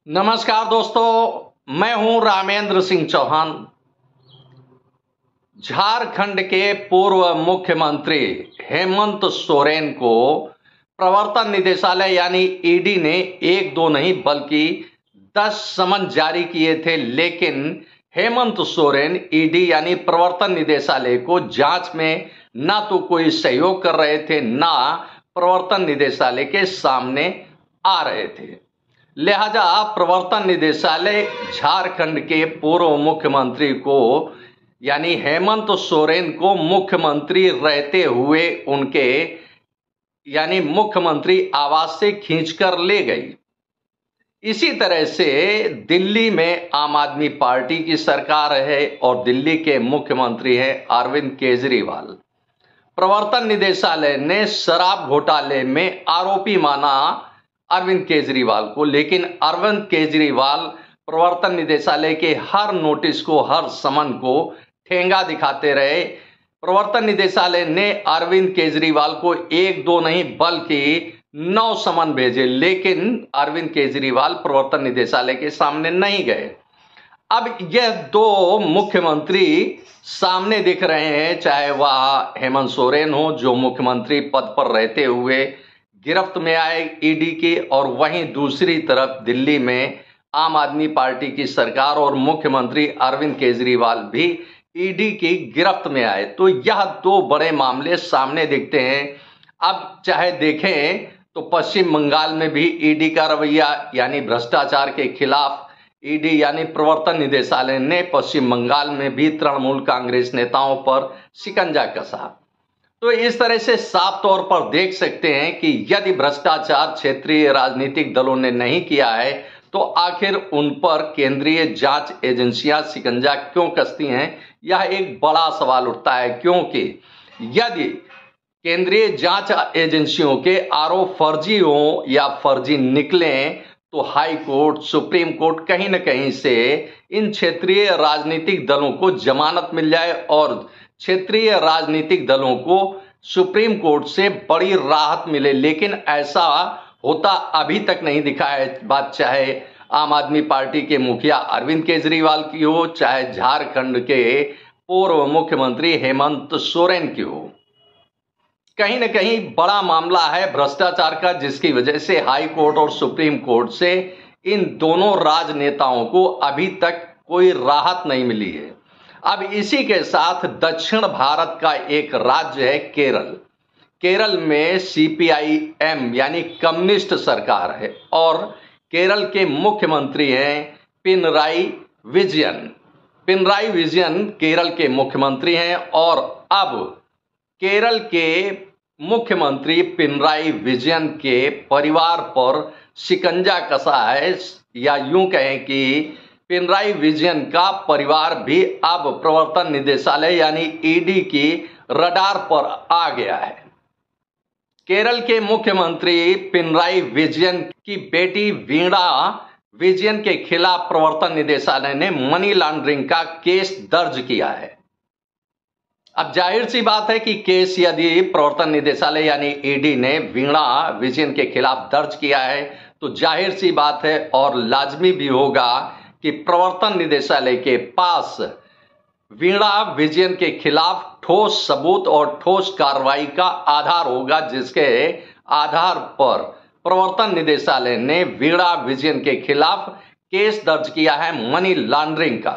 नमस्कार दोस्तों, मैं हूं रामेंद्र सिंह चौहान। झारखंड के पूर्व मुख्यमंत्री हेमंत सोरेन को प्रवर्तन निदेशालय यानी ईडी ने एक दो नहीं बल्कि 10 समन जारी किए थे, लेकिन हेमंत सोरेन ईडी यानी प्रवर्तन निदेशालय को जांच में ना तो कोई सहयोग कर रहे थे, ना प्रवर्तन निदेशालय के सामने आ रहे थे। लिहाजा प्रवर्तन निदेशालय झारखंड के पूर्व मुख्यमंत्री को यानी हेमंत सोरेन को मुख्यमंत्री रहते हुए उनके यानी मुख्यमंत्री आवास से खींचकर ले गई। इसी तरह से दिल्ली में आम आदमी पार्टी की सरकार है और दिल्ली के मुख्यमंत्री हैं अरविंद केजरीवाल। प्रवर्तन निदेशालय ने शराब घोटाले में आरोपी माना अरविंद केजरीवाल को, लेकिन अरविंद केजरीवाल प्रवर्तन निदेशालय के हर नोटिस को, हर समन को ठेंगा दिखाते रहे। प्रवर्तन निदेशालय ने अरविंद केजरीवाल को एक दो नहीं बल्कि 9 समन भेजे, लेकिन अरविंद केजरीवाल प्रवर्तन निदेशालय के सामने नहीं गए। अब यह दो मुख्यमंत्री सामने दिख रहे हैं, चाहे वह हेमंत सोरेन हो जो मुख्यमंत्री पद पर रहते हुए गिरफ्त में आए ईडी के, और वहीं दूसरी तरफ दिल्ली में आम आदमी पार्टी की सरकार और मुख्यमंत्री अरविंद केजरीवाल भी ईडी की गिरफ्त में आए। तो यह दो बड़े मामले सामने दिखते हैं। अब चाहे देखें तो पश्चिम बंगाल में भी ईडी का रवैया यानी भ्रष्टाचार के खिलाफ ईडी यानी प्रवर्तन निदेशालय ने पश्चिम बंगाल में भी तृणमूल कांग्रेस नेताओं पर शिकंजा कसा। तो इस तरह से साफ तौर पर देख सकते हैं कि यदि भ्रष्टाचार क्षेत्रीय राजनीतिक दलों ने नहीं किया है तो आखिर उन पर केंद्रीय जांच एजेंसियां शिकंजा क्यों कसती हैं, यह एक बड़ा सवाल उठता है। क्योंकि यदि केंद्रीय जांच एजेंसियों के आरोप फर्जी हो या फर्जी निकलें तो हाई कोर्ट, सुप्रीम कोर्ट कहीं न कहीं से इन क्षेत्रीय राजनीतिक दलों को जमानत मिल जाए और क्षेत्रीय राजनीतिक दलों को सुप्रीम कोर्ट से बड़ी राहत मिले। लेकिन ऐसा होता अभी तक नहीं दिखा है। बात चाहे आम आदमी पार्टी के मुखिया अरविंद केजरीवाल की हो, चाहे झारखंड के पूर्व मुख्यमंत्री हेमंत सोरेन की हो। कहीं न कहीं बड़ा मामला है भ्रष्टाचार का, जिसकी वजह से हाई कोर्ट और सुप्रीम कोर्ट से इन दोनों राजनेताओं को अभी तक कोई राहत नहीं मिली है। अब इसी के साथ दक्षिण भारत का एक राज्य है केरल। केरल में सीपीआईएम यानी कम्युनिस्ट सरकार है और केरल के मुख्यमंत्री हैं पिनराई विजयन। पिनराई विजयन केरल के मुख्यमंत्री हैं और अब केरल के मुख्यमंत्री पिनराई विजयन के परिवार पर शिकंजा कसा है, या यूं कहें कि पिनराई विजयन का परिवार भी अब प्रवर्तन निदेशालय यानी ईडी की रडार पर आ गया है। केरल के मुख्यमंत्री पिनराई विजयन की बेटी वीणा विजयन के खिलाफ प्रवर्तन निदेशालय ने मनी लॉन्ड्रिंग का केस दर्ज किया है। अब जाहिर सी बात है कि केस यदि प्रवर्तन निदेशालय यानी ईडी ने वीणा विजयन के खिलाफ दर्ज किया है तो जाहिर सी बात है और लाजमी भी होगा कि प्रवर्तन निदेशालय के पास वीणा विजयन के खिलाफ ठोस सबूत और ठोस कार्रवाई का आधार होगा, जिसके आधार पर प्रवर्तन निदेशालय ने वीणा विजयन के खिलाफ केस दर्ज किया है मनी लॉन्ड्रिंग का।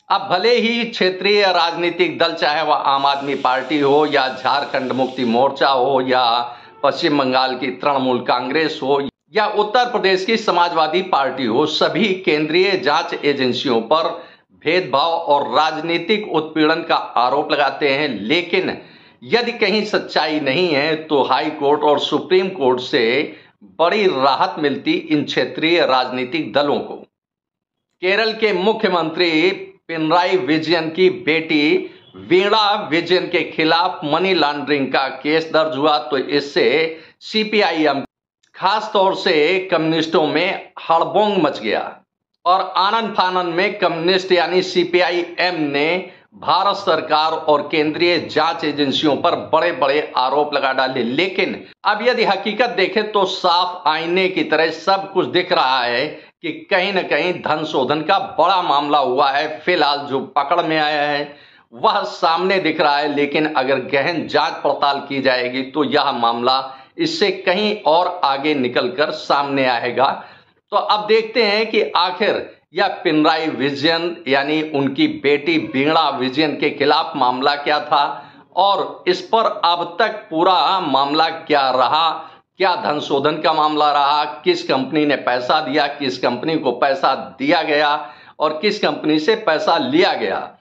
अब भले ही क्षेत्रीय राजनीतिक दल, चाहे वह आम आदमी पार्टी हो या झारखंड मुक्ति मोर्चा हो या पश्चिम बंगाल की तृणमूल कांग्रेस हो या उत्तर प्रदेश की समाजवादी पार्टी हो, सभी केंद्रीय जांच एजेंसियों पर भेदभाव और राजनीतिक उत्पीड़न का आरोप लगाते हैं। लेकिन यदि कहीं सच्चाई नहीं है तो हाई कोर्ट और सुप्रीम कोर्ट से बड़ी राहत मिलती इन क्षेत्रीय राजनीतिक दलों को। केरल के मुख्यमंत्री पिनराई विजयन की बेटी वीणा विजयन के खिलाफ मनी लॉन्ड्रिंग का केस दर्ज हुआ तो इससे सीपीआईएम खास तौर से कम्युनिस्टों में हड़बोंग मच गया और आनन फानन में कम्युनिस्ट यानी सीपीआईएम ने भारत सरकार और केंद्रीय जांच एजेंसियों पर बड़े बड़े आरोप लगा डाले। लेकिन अब यदि हकीकत देखें तो साफ आईने की तरह सब कुछ दिख रहा है कि कहीं न कहीं धन शोधन का बड़ा मामला हुआ है। फिलहाल जो पकड़ में आया है वह सामने दिख रहा है, लेकिन अगर गहन जांच पड़ताल की जाएगी तो यह मामला इससे कहीं और आगे निकलकर सामने आएगा। तो अब देखते हैं कि आखिर यह पिनराई विजयन यानी उनकी बेटी वीणा विजयन के खिलाफ मामला क्या था और इस पर अब तक पूरा मामला क्या रहा, क्या धन शोधन का मामला रहा, किस कंपनी ने पैसा दिया, किस कंपनी को पैसा दिया गया और किस कंपनी से पैसा लिया गया।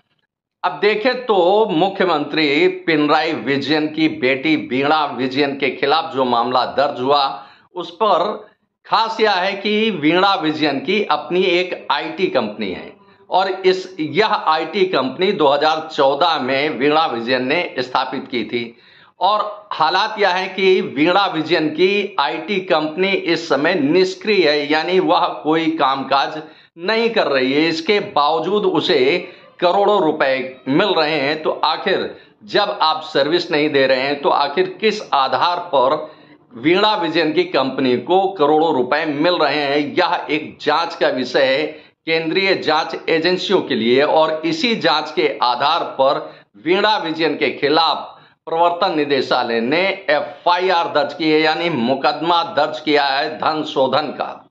अब देखें तो मुख्यमंत्री पिनराई विजयन की बेटी वीणा विजयन के खिलाफ जो मामला दर्ज हुआ उस पर खास यह है कि वीणा विजयन की अपनी एक आईटी कंपनी है और यह आईटी कंपनी 2014 में वीणा विजयन ने स्थापित की थी। और हालात यह है कि वीणा विजयन की आईटी कंपनी इस समय निष्क्रिय है, यानी वह कोई कामकाज नहीं कर रही है। इसके बावजूद उसे करोड़ों रुपए मिल रहे हैं। तो आखिर जब आप सर्विस नहीं दे रहे हैं तो आखिर किस आधार पर वीणा विजयन की कंपनी को करोड़ों रुपए मिल रहे हैं, यह एक जांच का विषय है केंद्रीय जांच एजेंसियों के लिए। और इसी जांच के आधार पर वीणा विजयन के खिलाफ प्रवर्तन निदेशालय ने एफआईआर दर्ज की है, यानी मुकदमा दर्ज किया है धन शोधन का।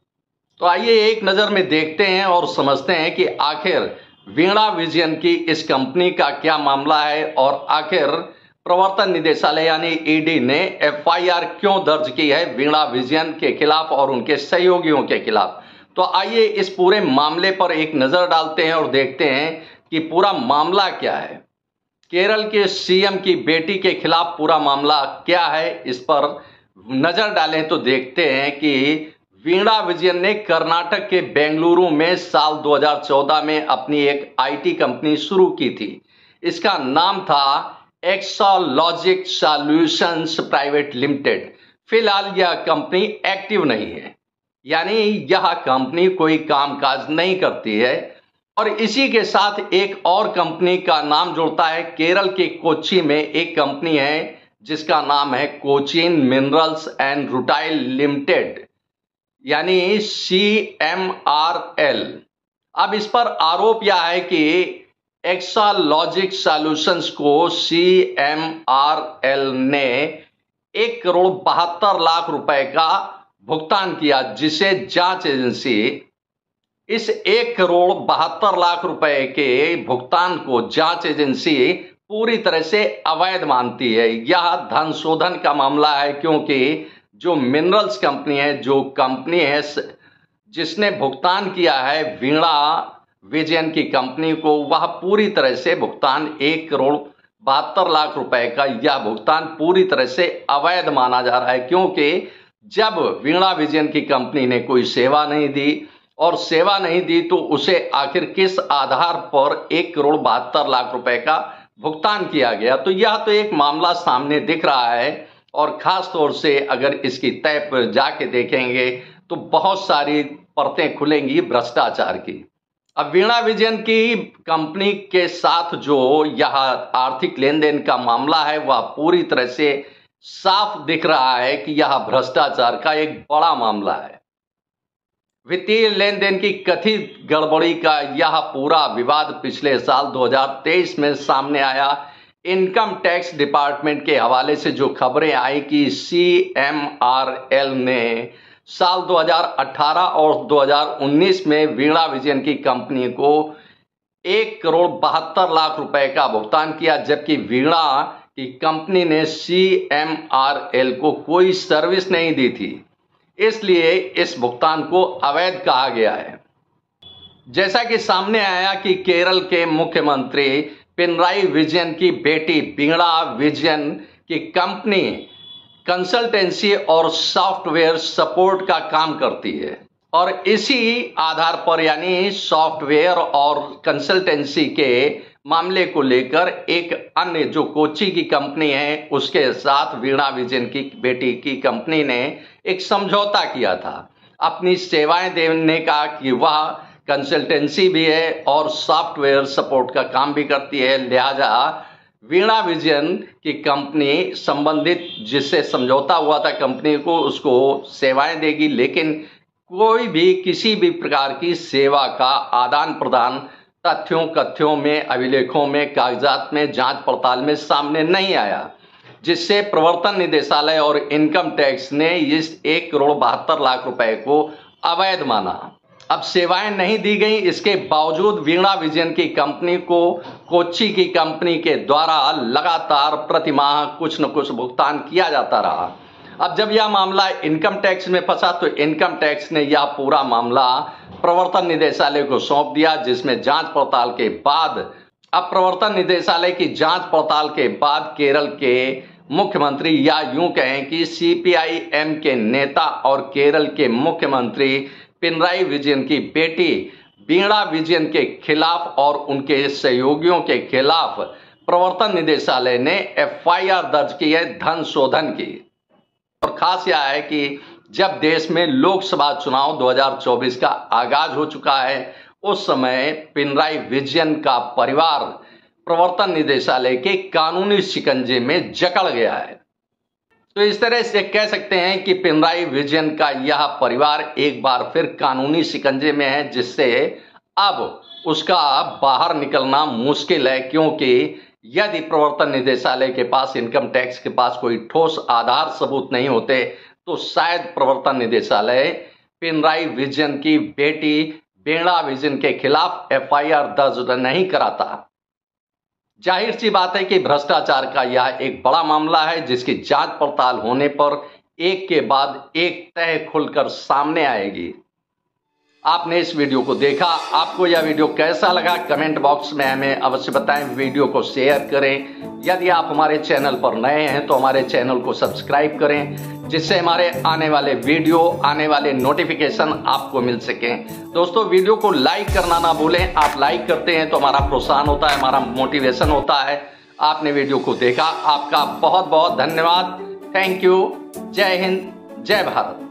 तो आइए एक नजर में देखते हैं और समझते हैं कि आखिर वीणा विजयन की इस कंपनी का क्या मामला है और आखिर प्रवर्तन निदेशालय यानी ईडी ने एफआईआर क्यों दर्ज की है वीणा विजयन के खिलाफ और उनके सहयोगियों के खिलाफ। तो आइए इस पूरे मामले पर एक नजर डालते हैं और देखते हैं कि पूरा मामला क्या है। केरल के सीएम की बेटी के खिलाफ पूरा मामला क्या है, इस पर नजर डालें तो देखते हैं कि वीणा विजयन ने कर्नाटक के बेंगलुरु में साल 2014 में अपनी एक आईटी कंपनी शुरू की थी। इसका नाम था एक्सोलॉजिक सॉल्यूशंस प्राइवेट लिमिटेड। फिलहाल यह कंपनी एक्टिव नहीं है, यानी यह कंपनी कोई कामकाज नहीं करती है। और इसी के साथ एक और कंपनी का नाम जुड़ता है। केरल के कोच्चि में एक कंपनी है जिसका नाम है Cochin minerals and rutile limited, यानी CMRL। अब इस पर आरोप यह है कि एक्सोलॉजिक सॉल्यूशंस को CMRL ने 1,72,00,000 रुपए का भुगतान किया, जिसे जांच एजेंसी इस 1,72,00,000 रुपए के भुगतान को जांच एजेंसी पूरी तरह से अवैध मानती है। यह धन शोधन का मामला है, क्योंकि जो मिनरल्स कंपनी है, जो कंपनी है जिसने भुगतान किया है वीणा विजयन की कंपनी को, वह पूरी तरह से भुगतान 1,72,00,000 रुपए का यह भुगतान पूरी तरह से अवैध माना जा रहा है। क्योंकि जब वीणा विजयन की कंपनी ने कोई सेवा नहीं दी और सेवा नहीं दी तो उसे आखिर किस आधार पर 1,72,00,000 रुपए का भुगतान किया गया। तो यह तो एक मामला सामने दिख रहा है और खास तौर से अगर इसकी तह पर जाके देखेंगे तो बहुत सारी परतें खुलेंगी भ्रष्टाचार की। अब वीणा विजयन की कंपनी के साथ जो यह आर्थिक लेन देन का मामला है वह पूरी तरह से साफ दिख रहा है कि यह भ्रष्टाचार का एक बड़ा मामला है। वित्तीय लेन देन की कथित गड़बड़ी का यह पूरा विवाद पिछले साल 2023 में सामने आया। इनकम टैक्स डिपार्टमेंट के हवाले से जो खबरें आई कि CMRL ने साल 2018 और 2019 में वीणा विजयन की कंपनी को 1,72,00,000 रुपए का भुगतान किया, जबकि वीणा की कंपनी ने CMRL को कोई सर्विस नहीं दी थी। इसलिए इस भुगतान को अवैध कहा गया है। जैसा कि सामने आया कि केरल के मुख्यमंत्री पिनराई विजयन की बेटी वीणा विजयन की कंपनी कंसल्टेंसी और सॉफ्टवेयर सपोर्ट का काम करती है और इसी आधार पर यानी सॉफ्टवेयर और कंसल्टेंसी के मामले को लेकर एक अन्य जो कोच्चि की कंपनी है उसके साथ वीणा विजयन की बेटी की कंपनी ने एक समझौता किया था अपनी सेवाएं देने का, कि वह कंसल्टेंसी भी है और सॉफ्टवेयर सपोर्ट का काम भी करती है। लिहाजा वीणा विजन की कंपनी संबंधित जिससे समझौता हुआ था कंपनी को उसको सेवाएं देगी, लेकिन कोई भी किसी भी प्रकार की सेवा का आदान प्रदान तथ्यों कथ्यों में, अभिलेखों में, कागजात में, जांच पड़ताल में सामने नहीं आया, जिससे प्रवर्तन निदेशालय और इनकम टैक्स ने इस 1,72,00,000 रुपए को अवैध माना। अब सेवाएं नहीं दी गई, इसके बावजूद वीणा विजन की कंपनी को कोच्चि की कंपनी के द्वारा लगातार प्रतिमाह कुछ न कुछ भुगतान किया जाता रहा। अब जब यह मामला इनकम टैक्स में फंसा तो इनकम टैक्स ने यह पूरा मामला प्रवर्तन निदेशालय को सौंप दिया, जिसमें जांच पड़ताल के बाद अब प्रवर्तन निदेशालय की जांच पड़ताल के बाद केरल के मुख्यमंत्री या यूं कहें कि सीपीआई-एम के नेता और केरल के मुख्यमंत्री पिनराई विजयन की बेटी वीणा विजयन के खिलाफ और उनके सहयोगियों के खिलाफ प्रवर्तन निदेशालय ने एफआईआर दर्ज की है धन शोधन की। और खास यह है कि जब देश में लोकसभा चुनाव 2024 का आगाज हो चुका है, उस समय पिनराई विजयन का परिवार प्रवर्तन निदेशालय के कानूनी शिकंजे में जकड़ गया है। तो इस तरह से कह सकते हैं कि पिनराई विजयन का यह परिवार एक बार फिर कानूनी शिकंजे में है, जिससे अब उसका बाहर निकलना मुश्किल है, क्योंकि यदि प्रवर्तन निदेशालय के पास, इनकम टैक्स के पास कोई ठोस आधार सबूत नहीं होते तो शायद प्रवर्तन निदेशालय पिनराई विजयन की बेटी वीणा विजयन के खिलाफ एफआईआर दर्ज नहीं कराता। जाहिर सी बात है कि भ्रष्टाचार का यह एक बड़ा मामला है, जिसकी जांच पड़ताल होने पर एक के बाद एक तह खुलकर सामने आएगी। आपने इस वीडियो को देखा, आपको यह वीडियो कैसा लगा कमेंट बॉक्स में हमें अवश्य बताएं। वीडियो को शेयर करें। यदि आप हमारे चैनल पर नए हैं तो हमारे चैनल को सब्सक्राइब करें, जिससे हमारे आने वाले वीडियो, आने वाले नोटिफिकेशन आपको मिल सकें। दोस्तों, वीडियो को लाइक करना ना भूलें। आप लाइक करते हैं तो हमारा प्रोत्साहन होता है, हमारा मोटिवेशन होता है। आपने वीडियो को देखा, आपका बहुत बहुत धन्यवाद। Thank you. जय हिंद, जय भारत।